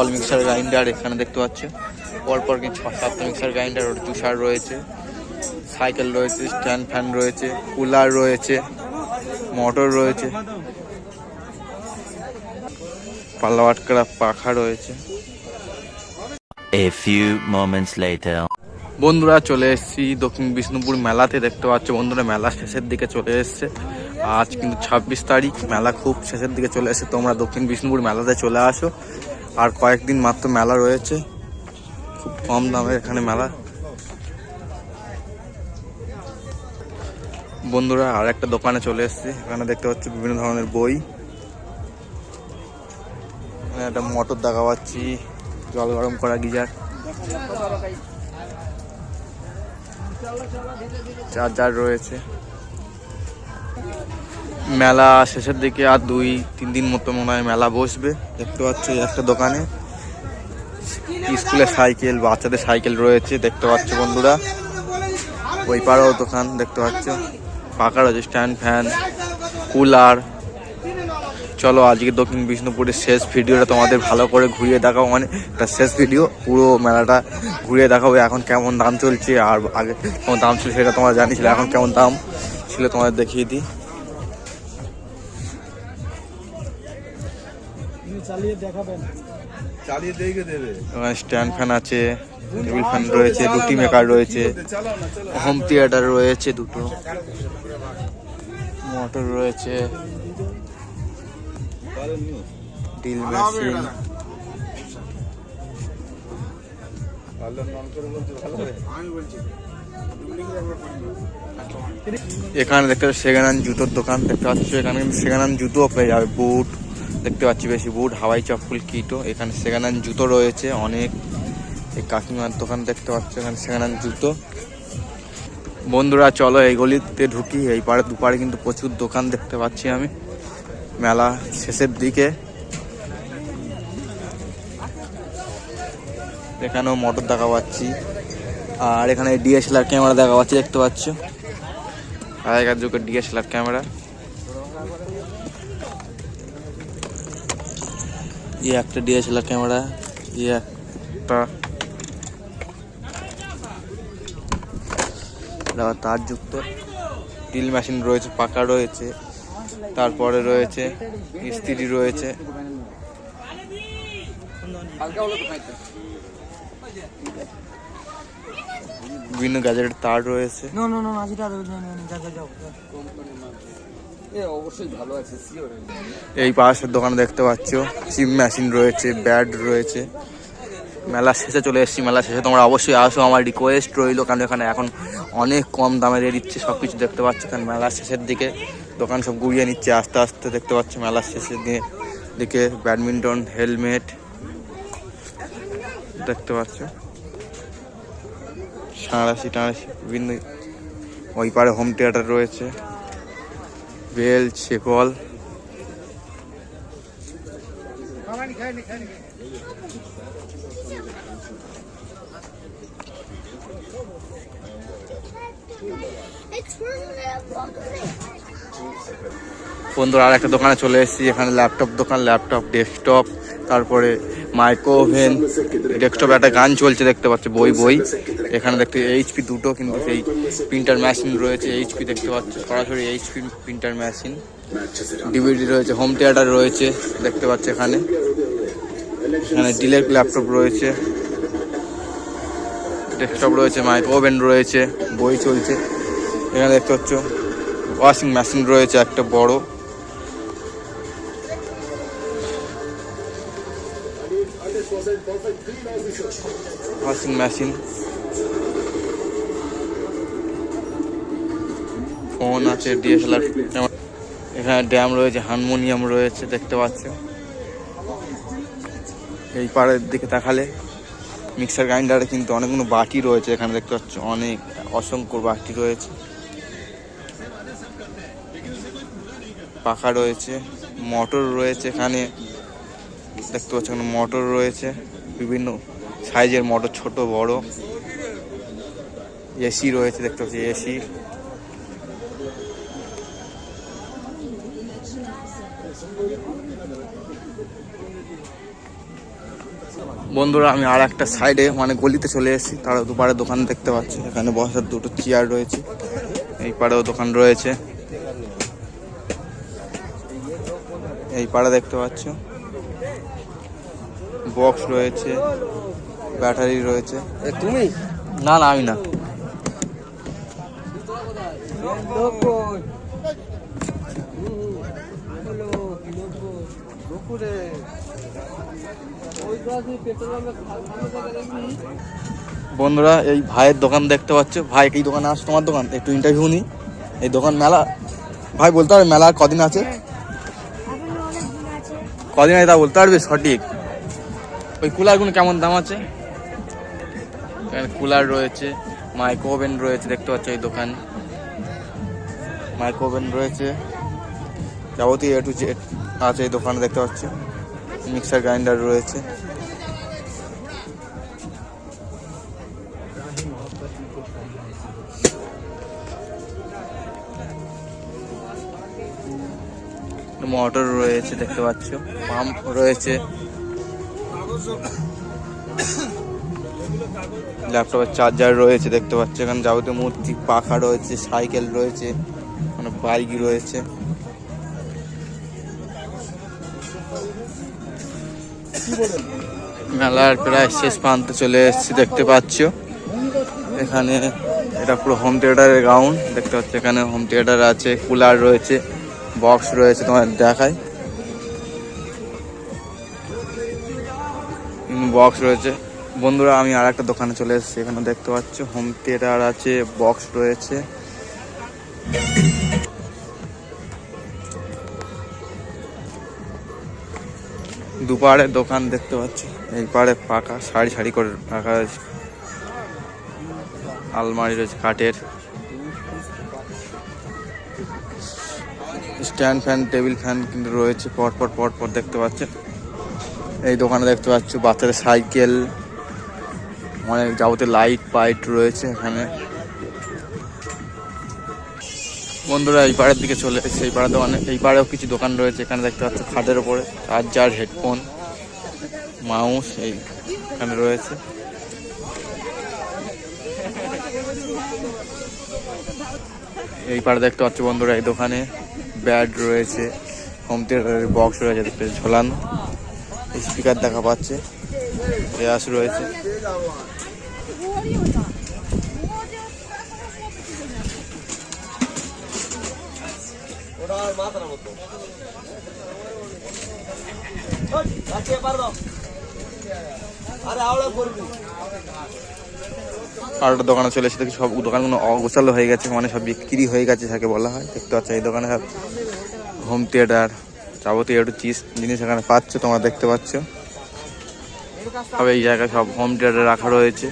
কেবল mixer grinder এখানে দেখতে পাচ্ছ, পরপর কিন্তু 6-7টা মিক্সার গ্রাইন্ডার, জুসার রয়েছে, সাইকেল রয়েছে, স্ট্যান্ড ফ্যান রয়েছে, কুলার রয়েছে, মোটর রয়েছে, পাল্লা আটকারা পাখা রয়েছে। A few moments later. বন্ধুরা চলে এসেছি দক্ষিণ বিষ্ণুপুর মেলাতে। দেখতে পাচ্ছ বন্ধুরা মেলা শেষের দিকে চলে এসছে। আজ কিন্তু 26 তারিখ, মেলা খুব শেষের দিকে চলে এসছে। তোমরা দক্ষিণ বিষ্ণুপুর মেলাতে চলে আসো, আর কয়েকদিন মাত্র মেলা রয়েছে, খুব কম দামে এখানে মেলা। বন্ধুরা আর একটা দোকানে চলে এসেছি, এখানে দেখতে পাচ্ছ বিভিন্ন ধরনের বই, এখানে একটা মোটর দেখা পাচ্ছি, জল গরম করা গিজার, চার্জার রয়েছে। মেলা শেষের দিকে আর 2-3 দিন মতো মনে হয় মেলা বসবে। দেখতে পাচ্ছ একটা দোকানে স্কুলের সাইকেল, বাচ্চাদের সাইকেল রয়েছে দেখতে পাচ্ছ বন্ধুরা। ওই পাড়াও দোকান দেখতে পাচ্ছ, পাকা রয়েছে, স্ট্যান্ড ফ্যান, কুলার। চলো আজকে দক্ষিণ বিষ্ণুপুরের শেষ ভিডিওটা তোমাদের ভালো করে ঘুরিয়ে দেখাবো, মানে একটা শেষ ভিডিও, পুরো মেলাটা ঘুরিয়ে দেখাবো। এখন কেমন দাম চলছে আর আগে কেমন দাম ছিল সেটা তোমরা জানিয়েছিলে, এখন কেমন দাম ছিল তোমাদের দেখিয়ে দিই। স্ট্যান্ড ফ্যান আছে, টেবিল ফ্যান রয়েছে, রুটি মেকার রয়েছে, হোম থিয়েটার রয়েছে, দুটো মোটর রয়েছে, ড্রিল মেশিন, এখানে দেখতে পাচ্ছি সেকেন্ড হ্যান্ড জুতোর দোকান দেখতে পাচ্ছ। এখানে কিন্তু সেকেন্ড হ্যান্ড জুতোও পেয়ে যাবে, বুট দেখতে পাচ্ছি, বেশি বুট, হাওয়াই চপ্পল, কিটো। এখানে সেকেন্ড হ্যান্ড জুতো রয়েছে অনেক। এই কাকিমার দোকান দেখতে পাচ্ছ, এখানে সেকেন্ড হ্যান্ড জুতো। বন্ধুরা চলো এই গলিতে ঢুকি, এই পাড়ে দুপাড়ে কিন্তু প্রচুর দোকান দেখতে পাচ্ছি আমি মেলা শেষের দিকে। এখানেও মোটর দেখা পাচ্ছি, আর এখানে ডিএসএলআর ক্যামেরা দেখা পাচ্ছি দেখতে পাচ্ছ, আগেকার যুগের ডিএসএলআর ক্যামেরা। একটা ডিএসএলআর ক্যামেরা, একটা তার যুক্ত ড্রিল মেশিন রয়েছে, পাকা রয়েছে, তারপরে রয়েছে ইস্ত্রি রয়েছে, বিভিন্ন গ্যাজেটের তার রয়েছে। এই পাশের দোকানে দেখতে পাচ্ছ চিপ মেশিন রয়েছে, ব্যাট রয়েছে। মেলা শেষে চলে এসেছি, মেলা শেষে তোমরা অবশ্যই আসো, আমার রিকোয়েস্ট রইল, কারণ এখানে এখন অনেক কম দামে দিয়ে দিচ্ছে সব কিছু দেখতে পাচ্ছ। কারণ মেলার শেষের দিকে দোকান সব গুড়িয়ে নিচ্ছে আস্তে আস্তে দেখতে পাচ্ছ। মেলার শেষের দিকে ব্যাডমিন্টন, হেলমেট দেখতে পাচ্ছ, সাঁড়াশি টাঁড়াশি বিভিন্ন। ওই পারে হোম থিয়েটার রয়েছে, বেল, শেকল। বন্ধুরা আর একটা দোকানে চলে এসেছি, এখানে ল্যাপটপ দোকান, ল্যাপটপ, ডেস্কটপ, তারপরে মাইক্রো ওভেন, ডেস্কটপ, একটা গান চলছে দেখতে পাচ্ছ, বই। এখানে দেখতে এইচপি দুটো, কিন্তু সেই প্রিন্টার মেশিন রয়েছে, এইচপি দেখতে পাচ্ছ, সরাসরি এইচপি প্রিন্টার মেশিন, ডিভিডি রয়েছে, হোম থিয়েটার রয়েছে দেখতে পাচ্ছ। এখানে ডিলের ল্যাপটপ রয়েছে, ডেস্কটপ রয়েছে, মাইক্রো ওভেন রয়েছে, বই চলছে। এখানে দেখতে পাচ্ছ ওয়াশিং মেশিন রয়েছে একটা বড়, ওয়াশিং মেশিন, ফোন আছে, ডিএসএলআর। এখানে ড্যাম রয়েছে, হারমোনিয়াম রয়েছে দেখতে পাচ্ছ। এই পাড়ের দিকে তাকালে মিক্সার গ্রাইন্ডারে কিন্তু অনেকগুলো বাটি রয়েছে, এখানে দেখতে পাচ্ছ অনেক, অসংখ্য বাটি রয়েছে, পাখা রয়েছে, মোটর রয়েছে। এখানে দেখতে পাচ্ছ এখানে মোটর রয়েছে, বিভিন্ন সাইজের মোটর, ছোট বড়। এসি রয়েছে দেখতে পাচ্ছি, এসি। বন্ধুরা আমি আর একটা সাইডে মানে গলিতে চলে এসেছি, তার দুপারে দোকান দেখতে পাচ্ছি। এখানে বসার দুটো চেয়ার রয়েছে, এই পাড়েও দোকান রয়েছে, এই পাড়ে দেখতে পাচ্ছ বক্স রয়েছে, ব্যাটারি রয়েছে। তুমি না না আমি না, বন্ধুরা এই ভাইয়ের দোকান দেখতে পাচ্ছ। ভাই এই দোকানে আসো, তোমার দোকান একটু ইন্টারভিউ নি। এই দোকান মেলা ভাই বলতে পারবে মেলা কদিন আছে? কদিন আছে তা বলতে পারবে সঠিক? ওই কুলারগুলো কেমন দাম আছে? এখানে কুলার রয়েছে, মাইক্রো ওভেন রয়েছে দেখতে পাচ্ছ। এই দোকান মাইক্রো ওভেন রয়েছে, যাবতীয় এ টু জেড আছে এই দোকানে দেখতে পাচ্ছ। মিক্সার গ্রাইন্ডার রয়েছে, মোটর রয়েছে দেখতে পাচ্ছ, পাম্প রয়েছে, ল্যাপটপের চার্জার রয়েছে দেখতে পাচ্ছ। এখানে যাবতীয় মূর্তি, পাখা রয়েছে, সাইকেল রয়েছে, মানে বাইক রয়েছে। মেলার প্রায় শেষ প্রান্তে চলে এসেছি দেখতে পাচ্ছ। এখানে এটা পুরো হোম থিয়েটারের গ্রাউন্ড দেখতে পাচ্ছ। এখানে হোম থিয়েটার আছে, কুলার রয়েছে, বক্স রয়েছে, তোমার দেখায় বক্স রয়েছে। বন্ধুরা আমি আর একটা দোকানে চলে এসেছি, এখানে দেখতে পাচ্ছ হোম থিয়েটার আছে, বক্স রয়েছে। দুপারে দোকান দেখতে পাচ্ছ, এই পারে পাকা সারি সারি করে রাখা আছে, আলমারি রয়েছে কাঠের, স্ট্যান্ড ফ্যান, টেবিল ফ্যান কিন্তু রয়েছে পরপর পরপর দেখতে পাচ্ছেন। এই দোকানে দেখতে পাচ্ছ বাচ্চাদের সাইকেল, অনেক যাবতীয় লাইট পাইট রয়েছে এখানে। বন্ধুরা এই পাড়ের দিকে চলে এসেছে, এই পাড়ে দোকানে, এই পাড়েও কিছু দোকান রয়েছে। এখানে দেখতে পাচ্ছ খাটের ওপরে চার্জার, হেডফোন, মাউস এইখানে রয়েছে। এই পাড়ে দেখতে পাচ্ছ বন্ধুরা এই দোকানে ব্যাড রয়েছে, হোম থিয়েটারের বক্স রয়েছে দেখতে ঝোলানো, স্পিকার দেখা পাচ্ছে, রেয়াস রয়েছে। আর একটা দোকানে চলে এসে দেখি সব দোকানগুলো অগোছালো হয়ে গেছে, মানে সব বিক্রি হয়ে গেছে যাকে বলা হয় দেখতে পাচ্ছ। এই দোকানে সব হোম থিয়েটার যাবতীয় একটু জিনিস এখানে পাচ্ছ, তোমরা দেখতে পাচ্ছ। তবে এই জায়গায় সব হোম থিয়েটার রাখা রয়েছে।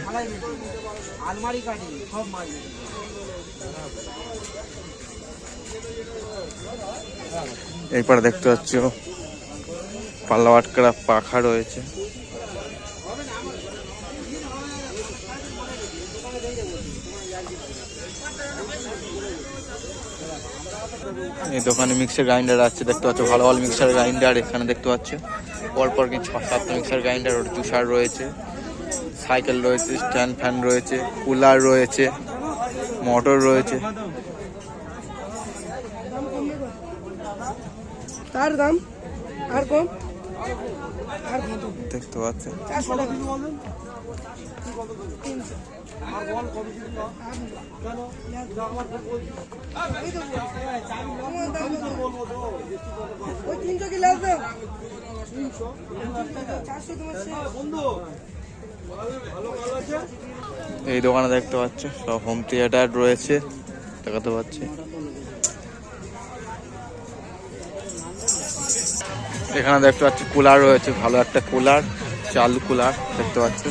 এইপারে দেখতে পাচ্ছ পাল্লা আটকারা পাখা রয়েছে। এই দোকানে মিক্সার গ্রাইন্ডার আছে দেখতে পাচ্ছ, ভালো ভালো মিক্সার গ্রাইন্ডার এখানে দেখতে পাচ্ছ। পরপর কিন্তু 6-7টা মিক্সার গ্রাইন্ডার, ওর জুসার রয়েছে, সাইকেল রয়েছে, স্ট্যান্ড ফ্যান রয়েছে, কুলার রয়েছে, মোটর রয়েছে। তার দাম আর কম দেখতে পাচ্ছ। এই দোকানে দেখতে পাচ্ছ সব হোম থিয়েটার রয়েছে দেখাতে পাচ্ছি। এখানে দেখতে পাচ্ছি কুলার রয়েছে, ভালো একটা কুলার, চালু কুলার দেখতে পাচ্ছ।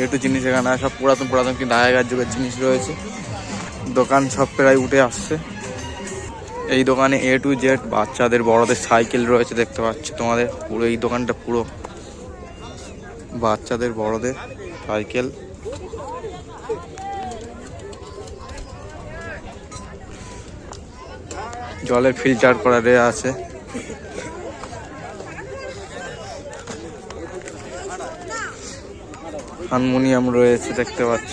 একটু জিনিস এখানে সব পুরাতন পুরাতন কিন্তু আগেকার যুগের জিনিস রয়েছে। দোকান সব প্রায় উঠে আসছে। এই দোকানে এ টু জেড বাচ্চাদের বড়দের সাইকেল রয়েছে দেখতে পাচ্ছ তোমাদের। পুরো এই দোকানটা পুরো বাচ্চাদের বড়দের সাইকেল। জলের ফিল্টার করা আছে। হারমোনিয়াম রয়েছে দেখতে পাচ্ছ।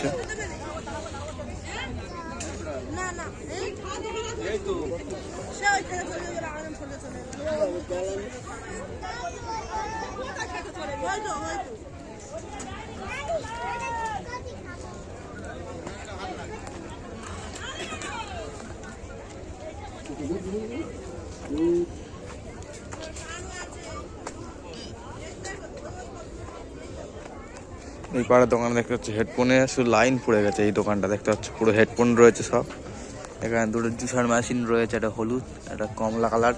এই পাড়ার দোকানে দেখতে পাচ্ছি হেডফোনে শুধু লাইন পড়ে গেছে। এই দোকানটা দেখতে পাচ্ছ পুরো হেডফোন রয়েছে সব। এখানে দুটো জুসার মেশিন রয়েছে, একটা হলুদ একটা কমলা কালার।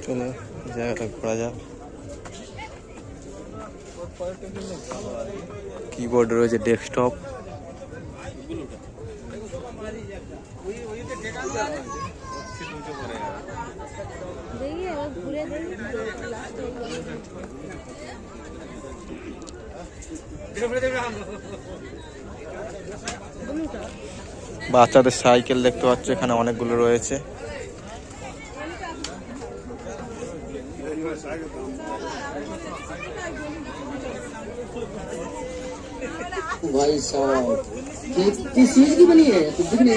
চলো জায়গাটা ঘোরা যাক। কিবোর্ড রয়েছে, ডেস্কটপ। বাচ্চাদের সাইকেল দেখতে পাচ্ছ এখানে অনেকগুলো রয়েছে।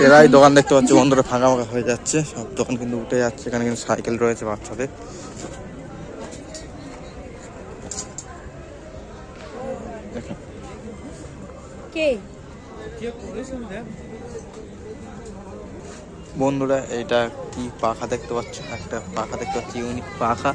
এরাই দোকান দেখতে পাচ্ছ বন্ধুরা ফাঁকা ফাঁকা হয়ে যাচ্ছে, সব দোকান কিন্তু উঠে যাচ্ছে। এখানে কিন্তু সাইকেল রয়েছে বাচ্চাদের। বন্ধুরা এটা কি পাখা দেখতে পাচ্ছ, একটা পাখা দেখতে পাচ্ছি, ইউনিক পাখা।